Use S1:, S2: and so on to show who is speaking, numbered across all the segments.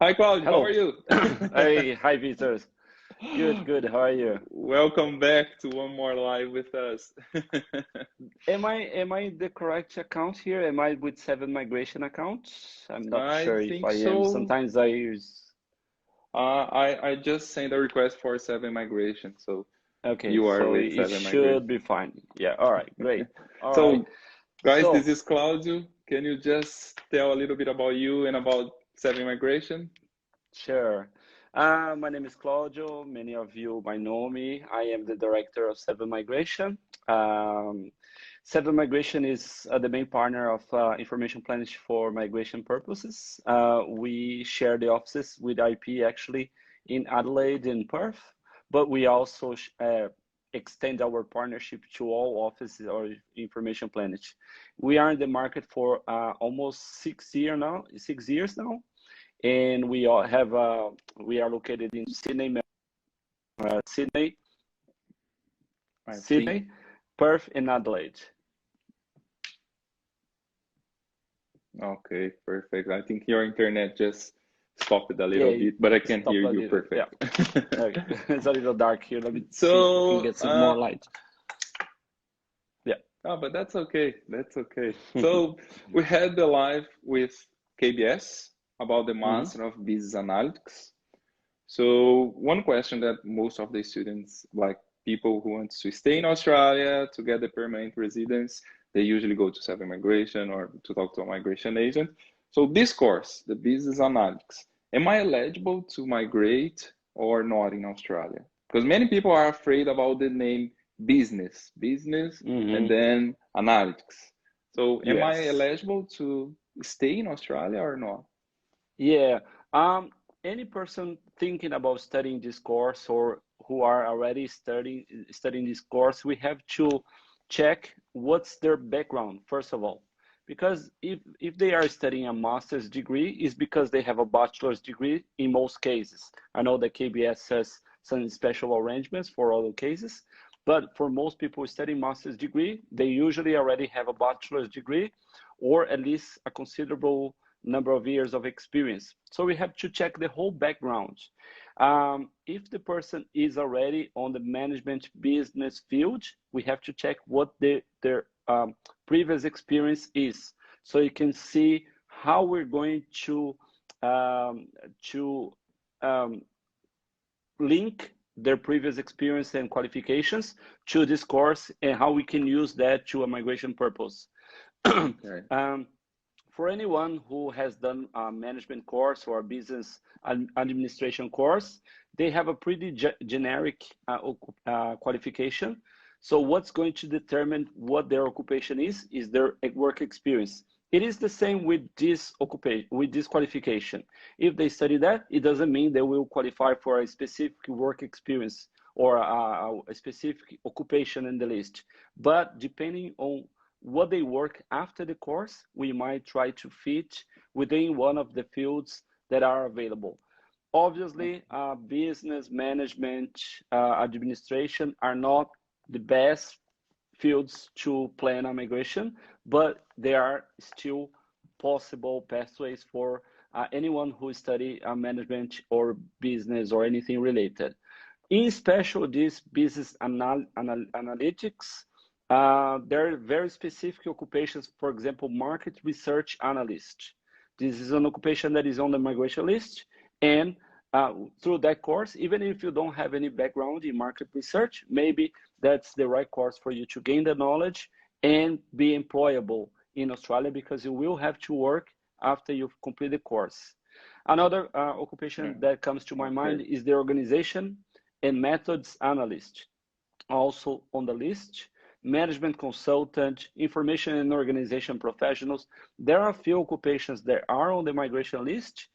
S1: Hi, Claudio. How are
S2: Hello.
S1: you?
S2: Hey, hi, Victor. Good, good. How are you?
S1: Welcome back to one more live with us.
S2: Am I the correct account here? Am I with Seven Migration accounts? I'm not
S1: I
S2: sure if
S1: think
S2: I am.
S1: so.
S2: Sometimes I use.
S1: I just sent a request for seven migration, so
S2: Okay,
S1: you are
S2: so
S1: with
S2: it
S1: seven
S2: should
S1: migration.
S2: be fine. Yeah. All right. Great. All right.
S1: So, guys, this
S2: So
S1: is Claudio. Can you just tell a little bit about you and about seven migration?
S2: sure. My name is Claudio. Many of you might know me. I am the director of Seven Migration. Um, Seven Migration is the main partner of information planning for migration purposes. We share the offices with IP actually in Adelaide and Perth, but we also extend our partnership to all offices or information planning. We are in the market for almost 6 years now, and we are located in Sydney,
S1: I see.
S2: Sydney, Perth, and Adelaide.
S1: Okay, perfect. I think your internet just stopped a little
S2: Yeah,
S1: bit, but I can
S2: stop
S1: hear
S2: a
S1: you
S2: little. Yeah,
S1: perfect.
S2: okay. It's a little dark here. Let me see if we can
S1: So,
S2: get some more light. Yeah.
S1: oh, but that's okay. That's okay. So we had the live with KBS about the
S2: hmm
S1: Master of Business Analytics. So one question that most of the students, like people who want to stay in Australia to get the permanent residence, they usually go to Seven Migration or to talk to a migration agent. So this course, the Business Analytics, am I eligible to migrate or not in Australia? Because many people are afraid about the name business, and
S2: hmm
S1: then analytics. So am I
S2: Yes.
S1: eligible to stay in Australia or not?
S2: Yeah. Um, any person thinking about studying this course or who are already studying this course, we have to check what's their background, first of all. Because if they are studying a master's degree, it's because they have a bachelor's degree in most cases. I know that KBS has some special arrangements for other cases, but for most people studying master's degree, they usually already have a bachelor's degree or at least a considerable number of years of experience. So we have to check the whole background. If the person is already on the management business field, we have to check what their previous experience is. So you can see how we're going um, to um, link their previous experience and qualifications to this course and how we can use that to a migration purpose.
S1: Okay.
S2: um, for anyone who has done a management course or a business administration course, they have a pretty generic qualification. So what's going to determine what their occupation is their work experience. It is the same with this occupation, with this qualification. If they study that, it doesn't mean they will qualify for a specific work experience or a specific occupation in the list. But depending on what they work after the course, we might try to fit within one of the fields that are available. Obviously, business management, administration are not the best fields to plan a migration, but there are still possible pathways for anyone who study management or business or anything related. In special, this business analytics, there are very specific occupations, for example, market research analyst. This is an occupation that is on the migration list. And through that course, even if you don't have any background in market research, maybe that's the right course for you to gain the knowledge and be employable in Australia because you will have to work after you've completed the course. Another
S1: Yeah.
S2: occupation that comes to my
S1: Okay.
S2: mind is the organization and methods analyst, also on the list. Management consultant, information and organization professionals. There are a few occupations that are on the migration list,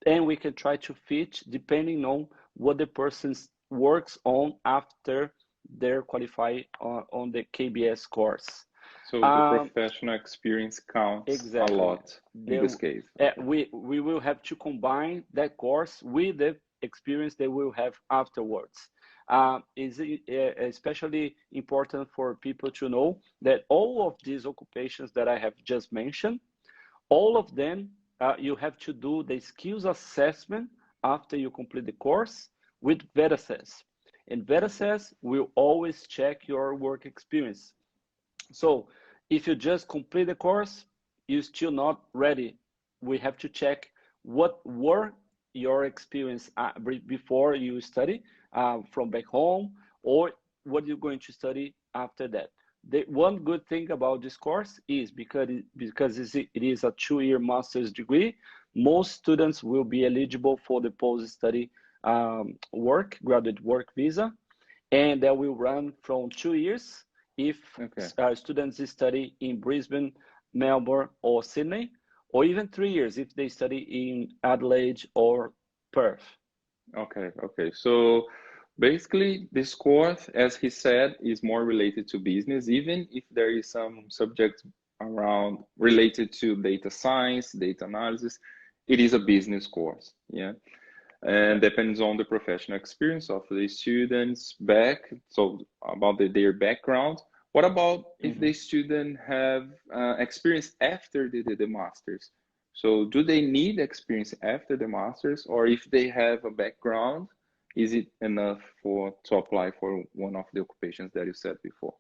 S2: and we can try to fit depending on what the person works on after they're qualified on the KBS course.
S1: So the
S2: Um,
S1: professional experience counts a
S2: exactly.
S1: lot in this case. Okay.
S2: We will have to combine that course with the experience they will have afterwards. Is especially important for people to know that all of these occupations that I have just mentioned, all of them you have to do the skills assessment after you complete the course with VetaSAS. And VetaSAS will always check your work experience. So if you just complete the course, you're still not ready. We have to check what were your experience before you study from back home, or what you're going to study after that. The one good thing about this course is because it is a 2-year master's degree, most students will be eligible for the post-study graduate work visa, and that will run from 2 years if students study in Brisbane, Melbourne, or Sydney, or even 3 years if they study in Adelaide or Perth.
S1: Okay, okay. So basically, this course, as he said, is more related to business, even if there is some subjects around related to data science, data analysis, it is a business course, yeah. And depends on the professional experience of the students so about their background. What about if the student have experience after the masters? So do they need experience after the masters, or if they have a background, is it enough to apply for one of the occupations that you said before?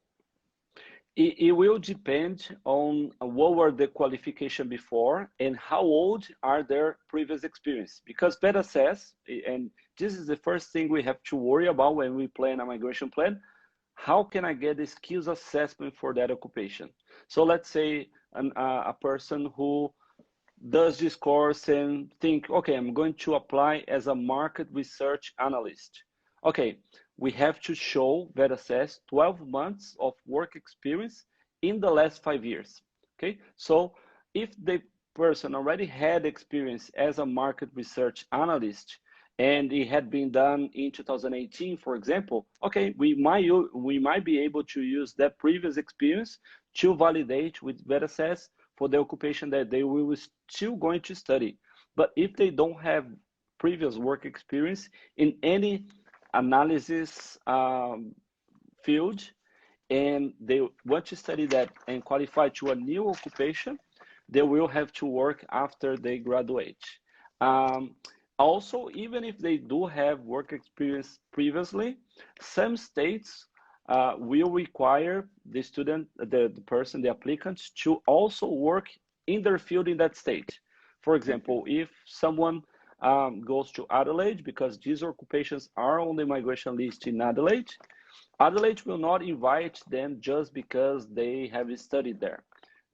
S2: It will depend on what were the qualification before and how old are their previous experience. Because VetaSAS, and this is the first thing we have to worry about when we plan a migration plan, how can I get the skills assessment for that occupation? So let's say a person who does this course and think, okay, I'm going to apply as a market research analyst. Okay, we have to show VetaSAS 12 months of work experience in the last 5 years. Okay, so if the person already had experience as a market research analyst and it had been done in 2018, for example, okay, we might be able to use that previous experience to validate with VetaSAS for the occupation that they will still going to study. But if they don't have previous work experience in any analysis field, and they want to study that and qualify to a new occupation, they will have to work after they graduate. Also, even if they do have work experience previously, some states will require the student, the person, the applicant, to also work in their field in that state. For example, if someone goes to Adelaide, because these occupations are on the migration list in Adelaide, Adelaide will not invite them just because they have studied there.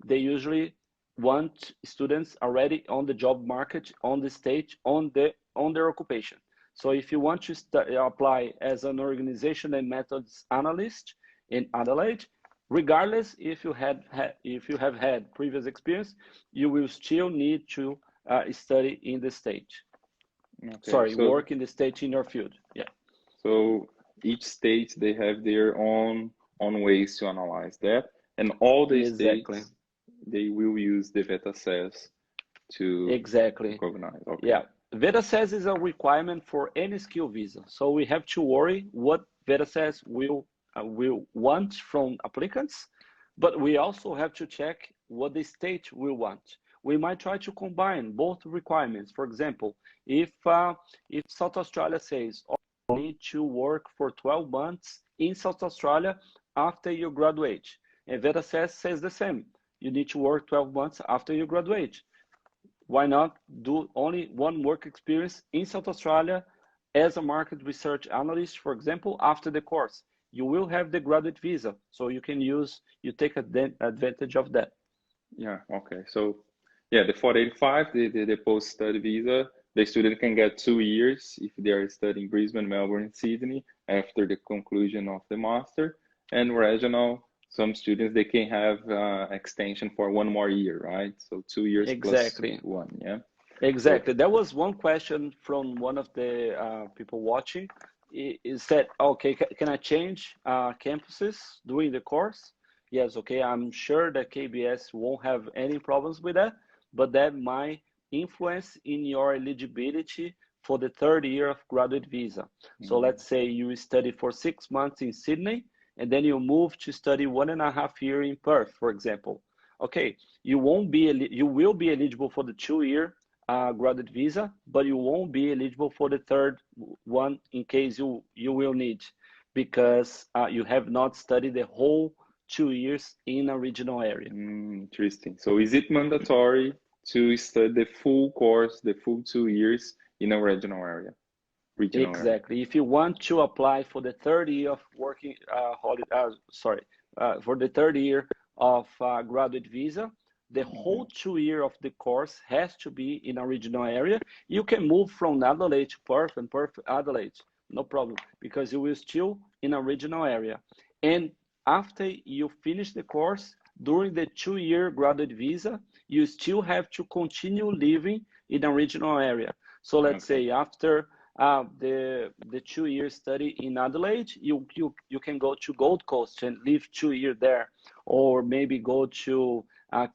S2: They usually want students already on the job market, on the state, on their occupation. So if you want to apply as an organization and methods analyst in Adelaide, regardless if you have had previous experience, you will still need to study in the state. Okay, sorry, so work in the state in your field. Yeah.
S1: So each state, they have their own ways to analyze that, and all the states, they will use the VetaSAS to recognize. Okay.
S2: Yeah. VetaSAS is a requirement for any skill visa, so we have to worry what VetaSAS will want from applicants, but we also have to check what the state will want. We might try to combine both requirements. For example, if South Australia says, oh, you need to work for 12 months in South Australia after you graduate, and VetaSAS says the same, you need to work 12 months after you graduate. Why not do only one work experience in South Australia as a market research analyst, for example, after the course? You will have the graduate visa, so you take advantage of that.
S1: Yeah, okay. So yeah, the 485, the post-study visa, the student can get 2 years if they are studying Brisbane, Melbourne, and Sydney after the conclusion of the master. And regional, some students, they can have extension for 1 more year, right? So 2 years plus 1, yeah?
S2: Exactly. So, there was one question from one of the people watching. It said, okay, can I change campuses during the course? Yes, okay, I'm sure that KBS won't have any problems with that, but that might influence in your eligibility for the 3rd year of graduate visa. So let's say you study for 6 months in Sydney, and then you move to study 1.5 years in Perth, for example. Okay, you will be eligible for the 2-year graduate visa, but you won't be eligible for the third one in case you will need, because you have not studied the whole 2 years in a regional area.
S1: Interesting. So is it mandatory to study the full course, the full 2 years in a regional area?
S2: Exactly. If you want to apply for the third year of working for the third year of graduate visa, the whole 2 year of the course has to be in a regional area. You can move from Adelaide to Perth and Perth Adelaide, no problem, because you will still in a regional area. And after you finish the course, during the 2 year graduate visa, you still have to continue living in a regional area. So let's say after the 2 year study in Adelaide, you can go to Gold Coast and live 2 years there, or maybe go to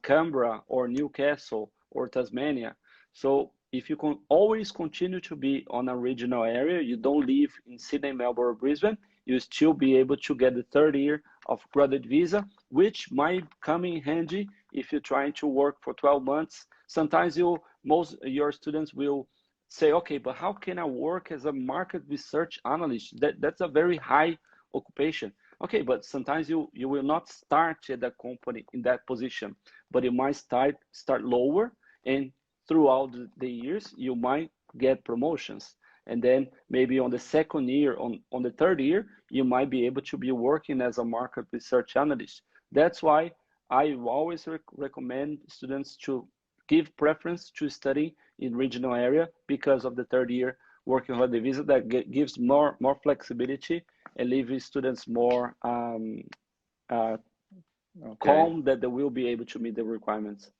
S2: Canberra or Newcastle or Tasmania. So if you can always continue to be on a regional area, you don't live in Sydney, Melbourne, or Brisbane, you still be able to get the third year of graduate visa, which might come in handy if you're trying to work for 12 months. Sometimes most your students will say, okay, but how can I work as a market research analyst? That's a very high occupation. Okay, but sometimes you will not start at the company in that position, but you might start lower, and throughout the years you might get promotions, and then maybe on the second year, on the third year, you might be able to be working as a market research analyst. That's why I always recommend students to give preference to study in regional area, because of the third year working holiday visa that gives more flexibility and leaves students more calm that they will be able to meet the requirements.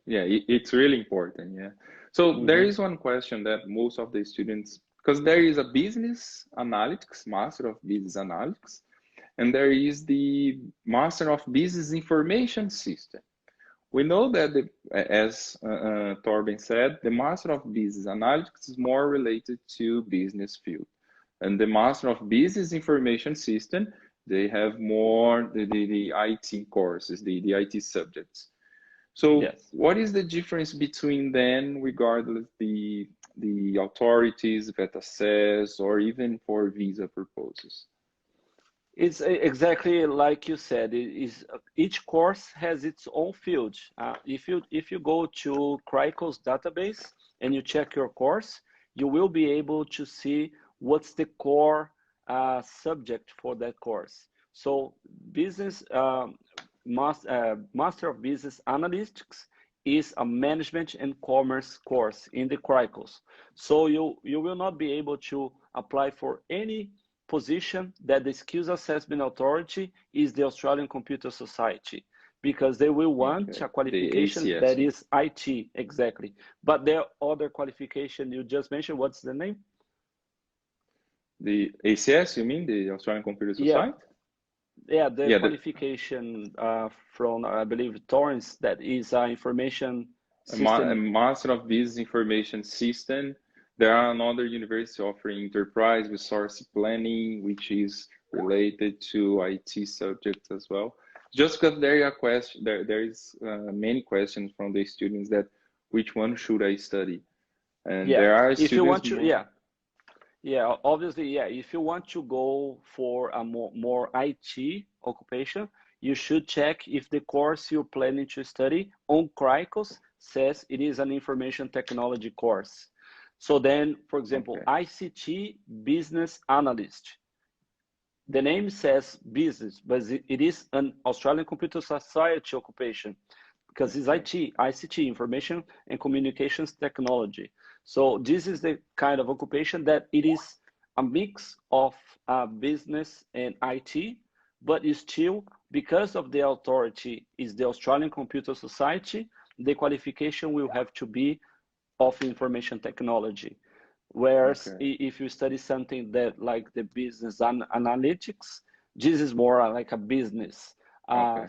S1: Yeah, it's really important. Yeah. So there is one question that most of the students, because there is a business analytics, master of business analytics, and there is the master of business information system. We know that, as Torben said, the Master of Business Analytics is more related to business field. And the Master of Business Information System, they have more the IT courses, the IT subjects. So yes, what is the difference between them, regardless the authorities that assess, or even for visa purposes?
S2: It's exactly like you said. Each course has its own field. If you go to Crical's database and you check your course, you will be able to see what's the core subject for that course. So business Master of Business Analytics is a management and commerce course in the Cricals. So you will not be able to apply for any position that the Skills Assessment Authority is the Australian Computer Society, because they will want a qualification that is IT, exactly. But there are other qualification you just mentioned. What's the name?
S1: The ACS, you mean, the Australian Computer Society?
S2: Yeah, the qualification from, I believe, Torrance, that is information system.
S1: A Master of Business Information System. There are another university offering enterprise resource planning, which is related to IT subjects as well. Just because there is many questions from the students that which one should I study, and there are students.
S2: If you want to, obviously, if you want to go for a more IT occupation, you should check if the course you're planning to study on Cricals says it is an information technology course. So then, for example, ICT business analyst. The name says business, but it is an Australian Computer Society occupation, because it's ICT, information and communications technology. So this is the kind of occupation that it is a mix of business and IT, but it's still, because of the authority is the Australian Computer Society, the qualification will have to be of information technology. Whereas if you study something that like the business analytics, this is more like a business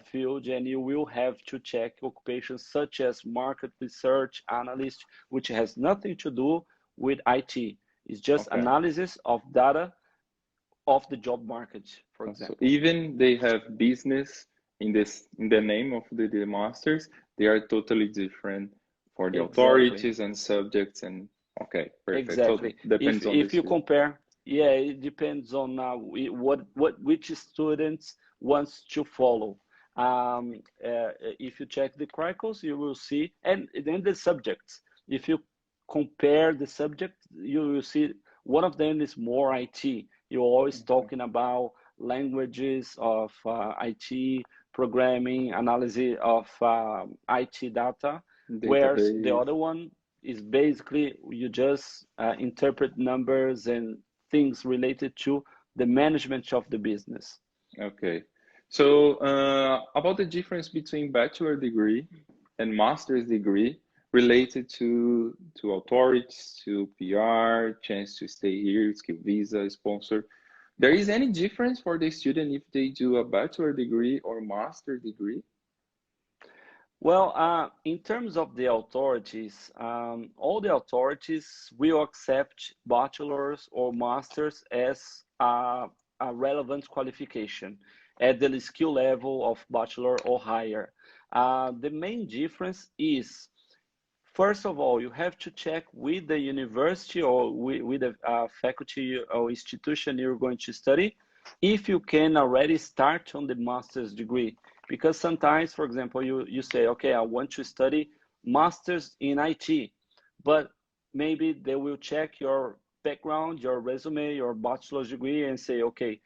S2: field, and you will have to check occupations such as market research analyst, which has nothing to do with IT. It's just analysis of data of the job market, for example.
S1: So even they have business in the name of the masters, they are totally different for the
S2: Exactly.
S1: authorities and subjects and okay, perfect. So
S2: Exactly.
S1: depends on the
S2: If you
S1: student.
S2: compare, yeah, it depends on which students wants to follow. If you check the curricula, you will see, and then the subjects. If you compare the subject, you will see one of them is more IT. You're always
S1: Okay.
S2: talking about languages of IT, programming, analysis of IT data, whereas the
S1: Database.
S2: other one is basically you just interpret numbers and things related to the management of the business.
S1: Okay. So about the difference between bachelor degree and master's degree related to authorities, to PR, chance to stay here, skill visa, sponsor. There is any difference for the student if they do a bachelor degree or master degree?
S2: Well, in terms of the authorities, all the authorities will accept bachelor's or master's as a relevant qualification at the skill level of bachelor or higher. The main difference is, first of all, you have to check with the university or with the faculty or institution you're going to study if you can already start on the master's degree. Because sometimes, for example, you say, okay, I want to study master's in IT, but maybe they will check your background, your resume, your bachelor's degree and say, okay,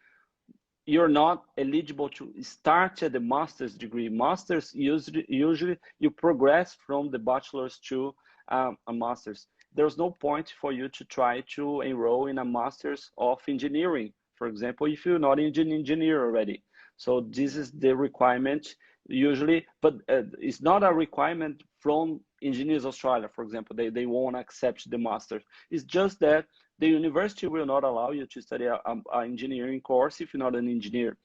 S2: you're not eligible to start at the master's degree. Master's usually you progress from the bachelor's to a master's. There's no point for you to try to enroll in a master's of engineering, for example, if you're not an engineer already. So this is the requirement usually, but it's not a requirement from Engineers Australia, for example. They won't accept the master's. It's just that the university will not allow you to study an engineering course if you're not an engineer.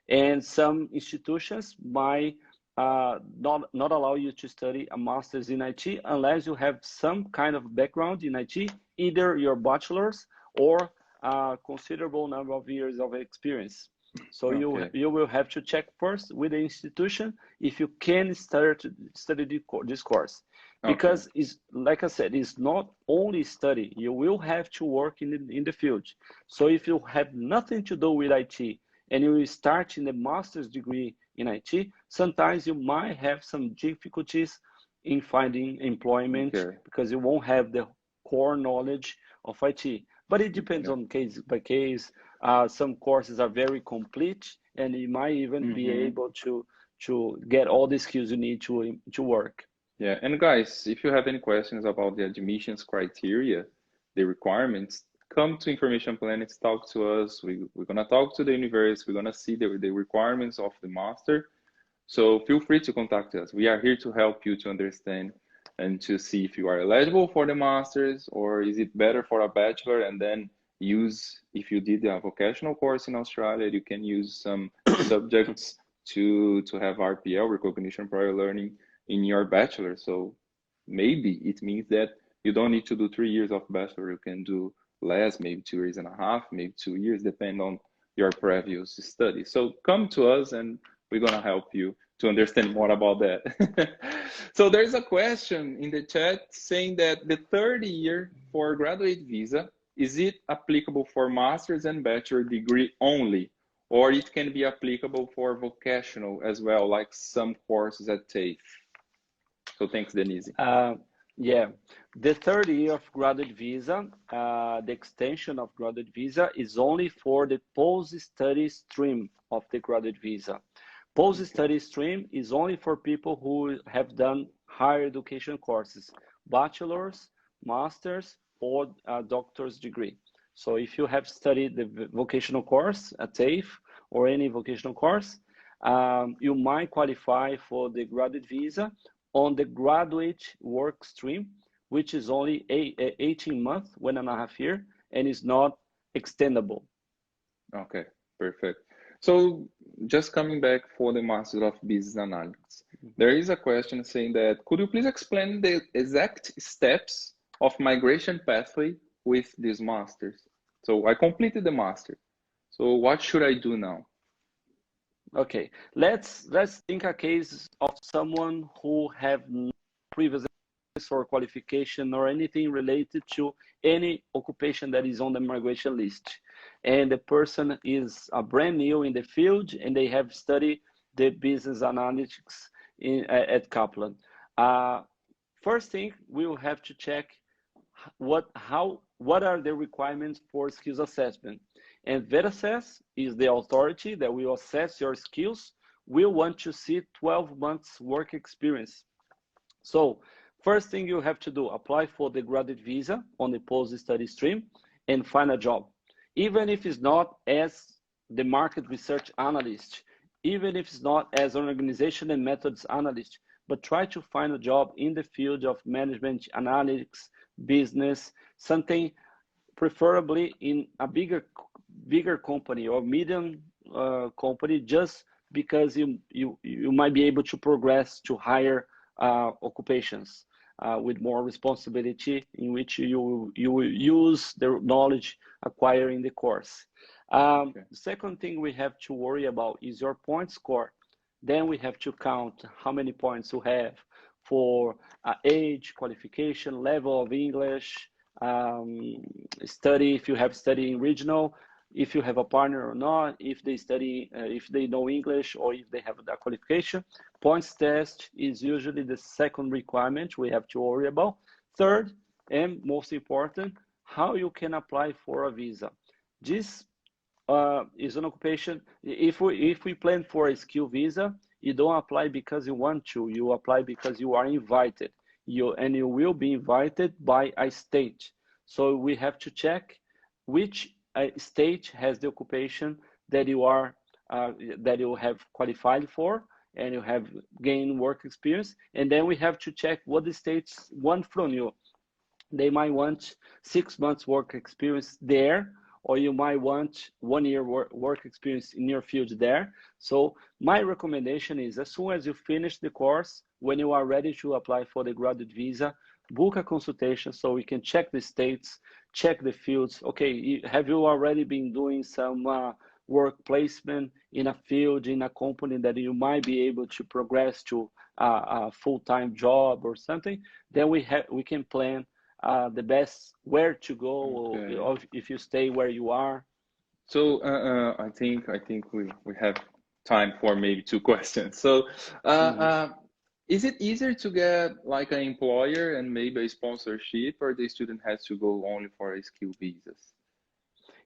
S2: And some institutions might not allow you to study a master's in IT unless you have some kind of background in IT, either your bachelor's or a considerable number of years of experience. So
S1: Okay.
S2: you will have to check first with the institution if you can start to study this course.
S1: Okay.
S2: Because it's, like I said, it's not only study, you will have to work in the field. So if you have nothing to do with IT and you will start in the master's degree in IT, sometimes you might have some difficulties in finding employment
S1: Okay.
S2: because you won't have the core knowledge of IT. But it depends
S1: Yeah.
S2: on case by case. Some courses are very complete, and you might even be
S1: Mm-hmm.
S2: able to get all the skills you need to work.
S1: Yeah, and guys, if you have any questions about the admissions criteria, the requirements, come to Information Planet, talk to us. We're gonna talk to the university. We're gonna see the requirements of the master. So feel free to contact us. We are here to help you to understand and to see if you are eligible for the masters or is it better for a bachelor and then use, if you did a vocational course in Australia, you can use some subjects to have RPL, recognition prior learning, in your bachelor. So maybe it means that you don't need to do 3 years of bachelor. You can do less, maybe 2 years and a half, maybe 2 years, depend on your previous study. So come to us and we're gonna help you to understand more about that. So there's a question in the chat saying that the third year for graduate visa, is it applicable for master's and bachelor degree only, or it can be applicable for vocational as well, like some courses at TAFE? So thanks, Denise.
S2: Uh, yeah, the third year of graduate visa, the extension of graduate visa is only for the post-study stream of the graduate visa.
S1: Okay.
S2: Post-study stream is only for people who have done higher education courses, bachelor's, master's, or a doctor's degree. So if you have studied the vocational course at TAFE or any vocational course, you might qualify for the graduate visa on the graduate work stream, which is only 18 months, 1.5 years, and is not extendable.
S1: Okay, perfect. So just coming back for the Master of Business Analytics, there is a question saying that, could you please explain the exact steps of migration pathway with these masters? So I completed the master. So what should I do now?
S2: Okay, let's think a case of someone who have previous or qualification or anything related to any occupation that is on the migration list. And the person is brand new in the field and they have studied the business analytics at Kaplan. First thing, we will have to check what are the requirements for skills assessment. And VetaSays is the authority that will assess your skills. We want to see 12 months work experience. So first thing you have to do, apply for the graduate visa on the post-study stream and find a job. Even if it's not as the market research analyst, even if it's not as an organization and methods analyst, but try to find a job in the field of management, analytics, business, something preferably in a bigger company or medium company, just because you might be able to progress to higher occupations with more responsibility, in which you will use the knowledge acquired in the course. The second thing we have to worry about is your point score. Then we have to count how many points you have for age, qualification, level of English, study, if you have study in regional, if you have a partner or not, if they study, if they know English, or if they have that qualification. Points test is usually the second requirement we have to worry about. Third, and most important, how you can apply for a visa. This is an occupation. If we plan for a skill visa, you don't apply because you want to. You apply because you are invited. You will be invited by a state. So we have to check which state has the occupation that you are that you have qualified for and you have gained work experience. And then we have to check what the states want from you. They might want 6 months work experience there, or you might want 1 year work experience in your field there. So my recommendation is, as soon as you finish the course, when you are ready to apply for the graduate visa, book a consultation so we can check the states, check the fields. Okay, have you already been doing some work placement in a field, in a company that you might be able to progress to a full-time job or something? Then we can plan the best where to go, or if you stay where you are.
S1: So I think we have time for maybe 2 questions. So is it easier to get like an employer and maybe a sponsorship, or the student has to go only for a skill visas?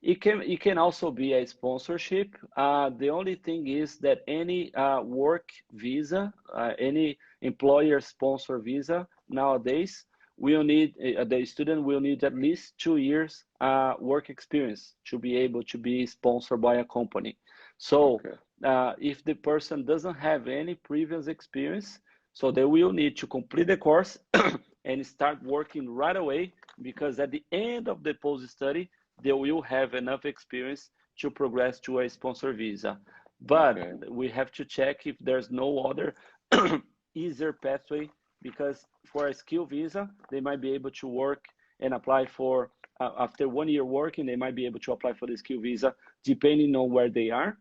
S2: It can also be a sponsorship. The only thing is that any work visa, any employer sponsor visa nowadays, the student will need at least 2 years work experience to be able to be sponsored by a company. So if the person doesn't have any previous experience, so they will need to complete the course and start working right away, because at the end of the post-study, they will have enough experience to progress to a sponsor visa. But we have to check if there's no other easier pathway, because for a skill visa, they might be able to work and apply for, after 1 year working, they might be able to apply for the skill visa, depending on where they are.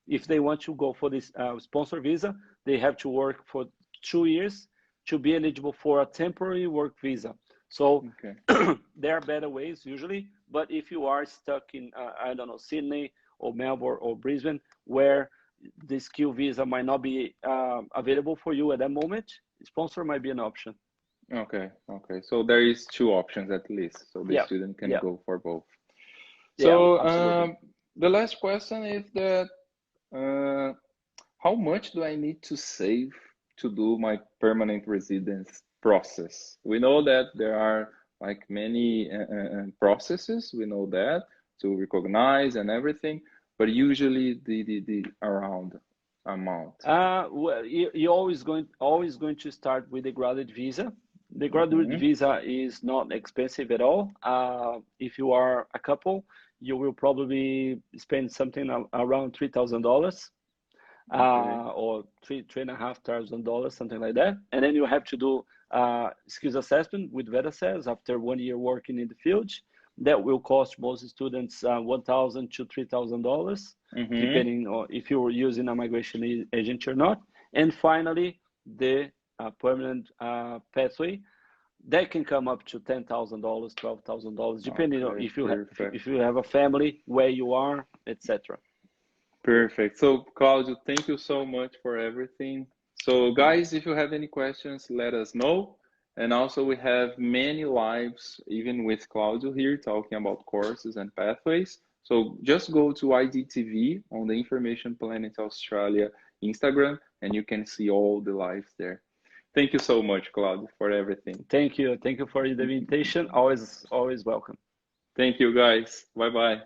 S2: If they want to go for this sponsor visa, they have to work for 2 years to be eligible for a temporary work visa. So there are better ways usually, but if you are stuck in, I don't know, Sydney or Melbourne or Brisbane, where the skill visa might not be available for you at that moment, sponsor might be an option.
S1: Okay. So there is 2 options at least, so the student can go for both. So the last question is that how much do I need to save to do my permanent residence process? We know that there are like many processes, we know that, to recognize and everything, but usually the around amount.
S2: Well, you're always going to start with the graduate visa. The graduate visa is not expensive at all. If you are a couple, you will probably spend something around $3,000. Or $3,500, something like that. And then you have to do skills assessment with VetaSays after 1 year working in the field. That will cost most students $1,000 to $3,000, depending on if you're using a migration agent or not. And finally, the permanent pathway. that can come up to $10,000, $12,000, depending on
S1: Okay,
S2: if you have a family, where you are, etc.
S1: perfect. So Claudio, thank you so much for everything. So guys, if you have any questions, let us know. And also we have many lives, even with Claudio here, talking about courses and pathways. So just go to IDTV on the Information Planet Australia Instagram, and you can see all the lives there. Thank you so much, Claudio, for everything.
S2: Thank you for the invitation. Always welcome.
S1: Thank you, guys. Bye bye.